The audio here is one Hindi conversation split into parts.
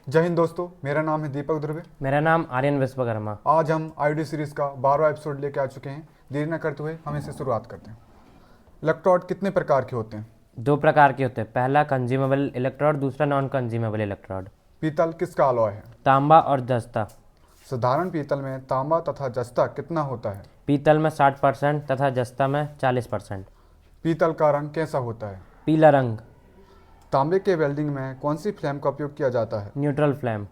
जय हिंद दोस्तों, मेरा नाम है दीपक ध्रुवे। मेरा नाम आर्यन विश्वकर्मा। आज हम आईडी सीरीज का 12वां एपिसोड लेके आ चुके हैं। देरी न करते हुए हम इसे शुरुआत करते हैं। इलेक्ट्रोड कितने प्रकार के होते हैं? दो प्रकार के होते हैं, पहला कंज्यूमेबल इलेक्ट्रोड, दूसरा नॉन कंज्यूमेबल इलेक्ट्रोड। पीतल किसका अलॉय है? तांबा और जस्ता। साधारण पीतल में तांबा तथा जस्ता कितना होता है? पीतल में 60% तथा जस्ता में 40%। पीतल का रंग कैसा होता है? पीला रंग। तांबे के वेल्डिंग में कौन सी फ्लेम का उपयोग किया जाता है? Neutral flame.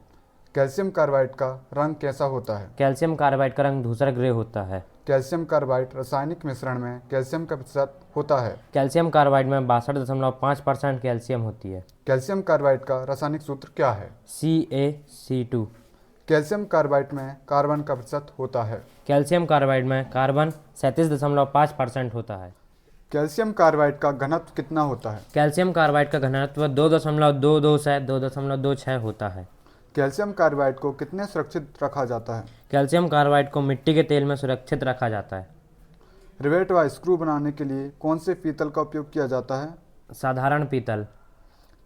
कैल्शियम कार्बाइड का रंग कैसा होता है? कैल्शियम कार्बाइड का रंग धूसर ग्रे होता है। कैल्शियम कार्बाइड रासायनिक मिश्रण में कैल्शियम का प्रतिशत होता है? कैल्शियम कार्बाइड में 62.5% कैल्शियम होती है। कैल्शियम कार्बाइड का रासायनिक सूत्र क्या है? CaC2। कैल्शियम कार्बाइड में कार्बन का प्रतिशत होता है? कैल्शियम कार्बाइड में कार्बन 37.5% होता है। कैल्शियम कार्बाइड का घनत्व कितना होता है? कैल्शियम कार्बाइड का घनत्व 2.22 से 2.26 होता है। कैल्शियम कार्बाइड को कितने सुरक्षित रखा जाता है? कैल्शियम कार्बाइड को मिट्टी के तेल में सुरक्षित रखा जाता है। रिवेट व स्क्रू बनाने के लिए कौन से पीतल का उपयोग किया जाता है? साधारण पीतल।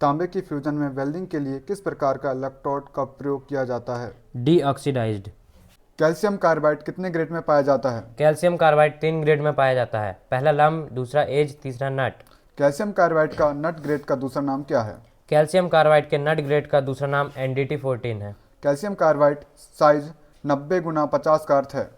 तांबे की फ्यूजन में वेल्डिंग के लिए किस प्रकार का इलेक्ट्रोड का प्रयोग किया जाता है? डीऑक्सीडाइज्ड। कैल्शियम कार्बाइड कितने ग्रेड में पाया जाता है? कैल्शियम कार्बाइड 3 ग्रेड में पाया जाता है, पहला लम्ब, दूसरा एज, तीसरा नट। कैल्शियम कार्बाइड का नट ग्रेड का दूसरा नाम क्या है? कैल्शियम कार्बाइड के नट ग्रेड का दूसरा नाम NDT14 है। कैल्शियम कार्बाइड साइज 90 गुना 50 का अर्थ है?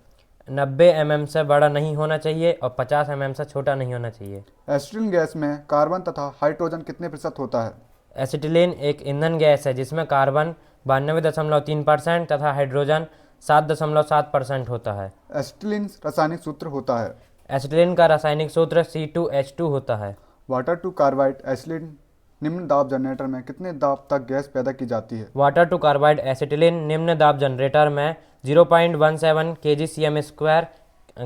90 mm से बड़ा नहीं होना चाहिए और 50 mm से छोटा नहीं होना चाहिए। एसिटिलीन गैस में कार्बन तथा हाइड्रोजन कितने प्रतिशत होता है? एसिटिलीन एक ईंधन गैस है जिसमें कार्बन 92.3% तथा हाइड्रोजन 7.7% होता है। एसिटिलीन रासायनिक सूत्र होता है? एसिटिलीन का रासायनिक सूत्र C2H2 होता है। वाटर टू कार्बाइड एसिटिलीन निम्न दाब जनरेटर में कितने दाब तक गैस पैदा की जाती है? वाटर टू कार्बाइड एसिटिलीन निम्न दाब जनरेटर में 0.17 kg/cm²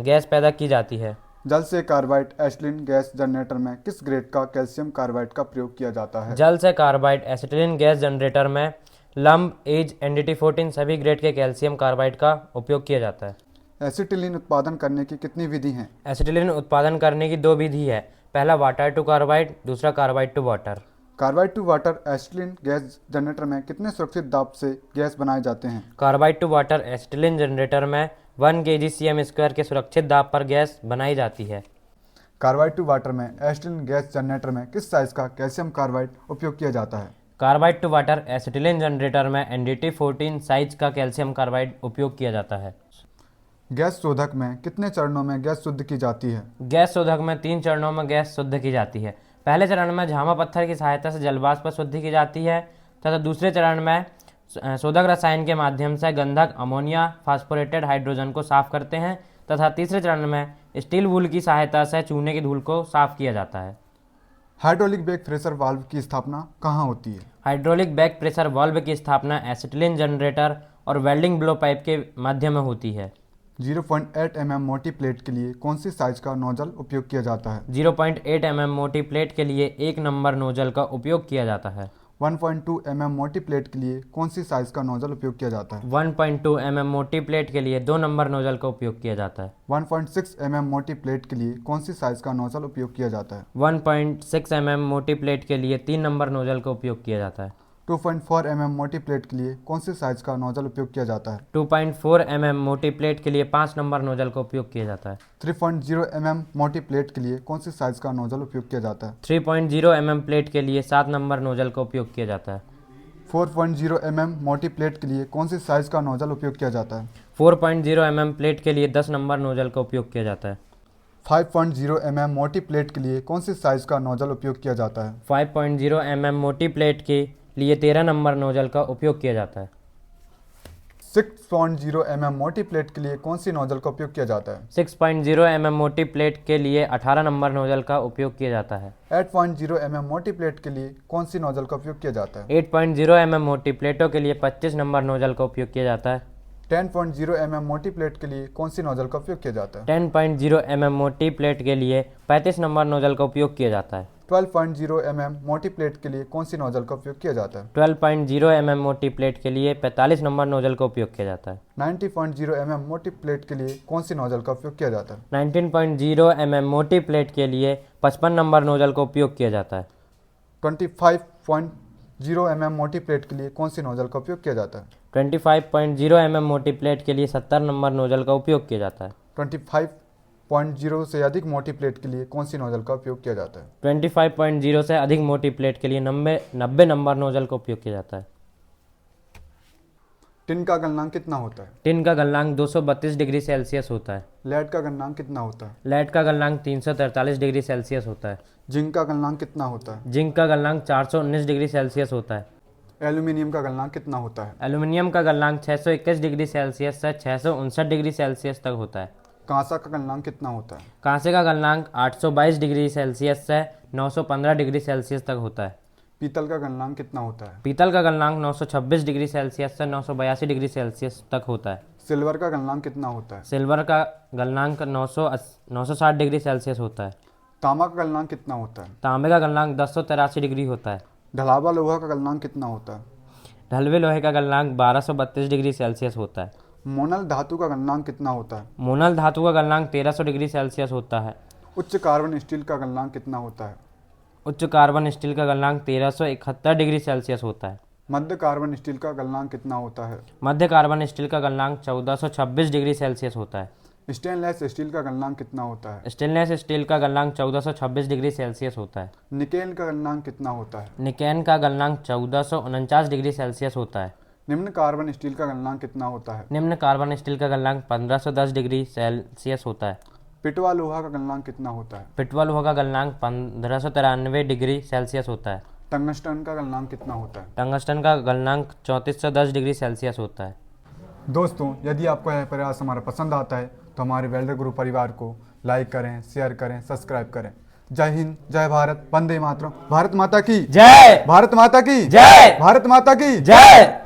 गैस पैदा की जाती है। जल से कार्बाइड एसिटिलीन गैस जनरेटर में किस ग्रेड का कैल्शियम कार्बाइड का प्रयोग किया जाता है? जल से कार्बाइड एसिटिलीन गैस जनरेटर में लम्ब, एज, NDT14 सभी ग्रेड के कैल्शियम कार्बाइड का उपयोग किया जाता है। एसिटिलीन उत्पादन करने की कितनी विधि हैं? एसिटिलीन उत्पादन करने की 2 विधि है, पहला वाटर टू कार्बाइड, दूसरा carbide to water. Carbide to water acetylene gas generator में कितने सुरक्षित दाब से गैस बनाए जाते हैं? Carbide to water acetylene generator में 1 kg/cm² के सुरक्षित दाब पर गैस बनाई जाती है। कार्बाइड टू वाटर में एसिटिलीन गैस जनरेटर में किस साइज का कैल्शियम कार्बाइड उपयोग किया जाता है? Carbide to water acetylene generator में NDT14 साइज का कैल्शियम कार्बाइड उपयोग किया जाता है। गैस शोधक में कितने चरणों में गैस शुद्ध की जाती है? गैस शोधक में 3 चरणों में गैस शुद्ध की जाती है। पहले चरण में झामा पत्थर की सहायता से जलवाष्प शुद्ध की जाती है तथा दूसरे चरण में शोधक रसायन के माध्यम से गंधक अमोनिया फास्फोरेटेड हाइड्रोजन को साफ करते हैं तथा तीसरे चरण में स्टील वूल की सहायता से चूने की धूल को साफ किया जाता है। हाइड्रोलिक बैक प्रेशर वाल्व की स्थापना कहाँ होती है? हाइड्रोलिक बैक प्रेशर वाल्व की स्थापना एसिटिलीन जनरेटर और वेल्डिंग ब्लो पाइप के माध्यम में होती है। 0.8 mm मोटी प्लेट के लिए कौन सी साइज का नोजल उपयोग किया जाता है? 0.8 mm मोटी प्लेट के लिए 1 नंबर नोजल का उपयोग किया जाता है। 1.2 mm मोटी प्लेट के लिए कौन सी साइज का नोजल उपयोग किया जाता है? 1.2 mm मोटी प्लेट के लिए 2 नंबर नोजल का उपयोग किया जाता है। 1.6 mm मोटी प्लेट के लिए कौन सी साइज का नोजल उपयोग किया जाता है? 1.6 mm मोटी प्लेट के लिए 3 नंबर नोजल का उपयोग किया जाता है। 2.4 mm मोटी प्लेट के लिए कौन सी साइज का नोजल उपयोग किया जाता है? 2.4 mm मोटी प्लेट के लिए 5 नंबर नोजल का उपयोग किया जाता है। 3.0 mm मोटी प्लेट के लिए कौन सी साइज का नोजल उपयोग किया जाता है? 3.0 mm प्लेट के लिए 7 नंबर नोजल का उपयोग किया जाता है। 4.0 mm मोटी प्लेट के लिए कौन सी साइज का नोजल उपयोग किया जाता है? 4.0 mm प्लेट के लिए 10 नंबर नोजल का उपयोग किया जाता है। 5.0 mm मोटी प्लेट के लिए कौन सी साइज का नोजल उपयोग किया जाता है? 5.0 mm मोटी प्लेट के लिए 13 नंबर नोजल का उपयोग किया जाता है। 6.0 mm मोटी प्लेट के लिए कौन सी नोजल का उपयोग किया जाता है? 6.0 mm मोटी प्लेट के लिए 18 नंबर नोजल का उपयोग किया जाता है। 8.0 mm मोटी प्लेट के लिए कौन सी नोजल का उपयोग किया जाता है? 8.0 mm मोटी प्लेटों के लिए 25 नंबर नोजल का उपयोग किया जाता है। 10.0 mm मोटी प्लेट के लिए कौन सी नोजल का उपयोग किया जाता है? 10.0 mm मोटी प्लेट के लिए 35 नंबर नोजल का उपयोग किया जाता है। 12.0 mm मोटी प्लेट के लिए कौन सी नोजल का उपयोग किया जाता है? 12.0 mm मोटी प्लेट के लिए 45 नंबर नोजल का उपयोग किया जाता है। 90.0 mm मोटी प्लेट के लिए कौन सी नोजल का उपयोग किया जाता है? 19.0 mm मोटी प्लेट के लिए 55 नंबर नोजल का उपयोग किया जाता है। 25 25.0 mm मोटी प्लेट के लिए कौन सी नोजल का उपयोग किया जाता है? 25.0 mm मोटी प्लेट के लिए 70 नंबर नोजल का उपयोग किया जाता है। 25.0 से अधिक मोटी प्लेट के लिए कौन सी नोजल का उपयोग किया जाता है? 25.0 से अधिक मोटी प्लेट के लिए 90 नंबर नोजल का उपयोग किया जाता है। टिन का गलनांक कितना होता है? टिन का गलनांक 232 डिग्री सेल्सियस होता है। लेड का गलनांक कितना होता है? लेड का गलनांक 343 डिग्री सेल्सियस होता है। जिंक का गलनांक कितना होता है? जिंक का गलनांक 419 डिग्री सेल्सियस होता है। एल्यूमिनियम का गलनांक कितना होता है? एल्यूमिनियम का गलनांक 621 डिग्री सेल्सियस से 659 डिग्री सेल्सियस तक होता है। कांसा का गलनांक कितना होता है? कांसे का गलनांक 822 डिग्री सेल्सियस से 915 डिग्री सेल्सियस तक होता है। पीतल का गलनांक कितना होता है? पीतल का गलनांक 926 डिग्री सेल्सियस से 982 डिग्री सेल्सियस तक होता है। सिल्वर का गलनांक कितना होता है? सिल्वर का गलनांक 960 डिग्री सेल्सियस होता है। तांबा का गलनांक कितना होता है? तांबे का गलनांक 1083 डिग्री होता है। ढलावा लोहा का गलनांक कितना होता है? ढलवे लोहे का गलनांक 1232 डिग्री सेल्सियस होता है। मोनल धातु का गलनांक कितना होता है? मोनल धातु का गलनांक 1300 डिग्री सेल्सियस होता है। उच्च कार्बन स्टील का गलनांक कितना होता है? उच्च कार्बन स्टील का गलनांक 1371 डिग्री सेल्सियस होता है। मध्य कार्बन स्टील का गलनांक कितना होता है? मध्य कार्बन स्टील का गलनांक 1426 डिग्री सेल्सियस होता है। स्टेनलेस स्टील का गलनांक कितना होता है? स्टेनलेस स्टील का गलनांक 1426 डिग्री सेल्सियस होता है। निकेल का गलनांक कितना होता है? निकेन का गलनांक 1449 डिग्री सेल्सियस होता है। निम्न कार्बन स्टील का गलनांक कितना होता है? निम्न कार्बन स्टील का गलनांक 1510 डिग्री सेल्सियस होता है। पिटवा लोहा का गलनांक कितना होता है? पिटवा लोहा का गलनांक 1593 डिग्री सेल्सियस होता है। टंगस्टन का गलनांक कितना होता है? टंगस्टन का गलनांक 3410 डिग्री सेल्सियस होता है। दोस्तों, यदि आपको यह प्रयास हमारा पसंद आता है तो हमारे वेल्डर ग्रुप परिवार को लाइक करें, शेयर करें, सब्सक्राइब करें। जय हिंद, जय भारत, वंदे मातरम। भारत माता की जय। भारत माता की जय। भारत माता की जय।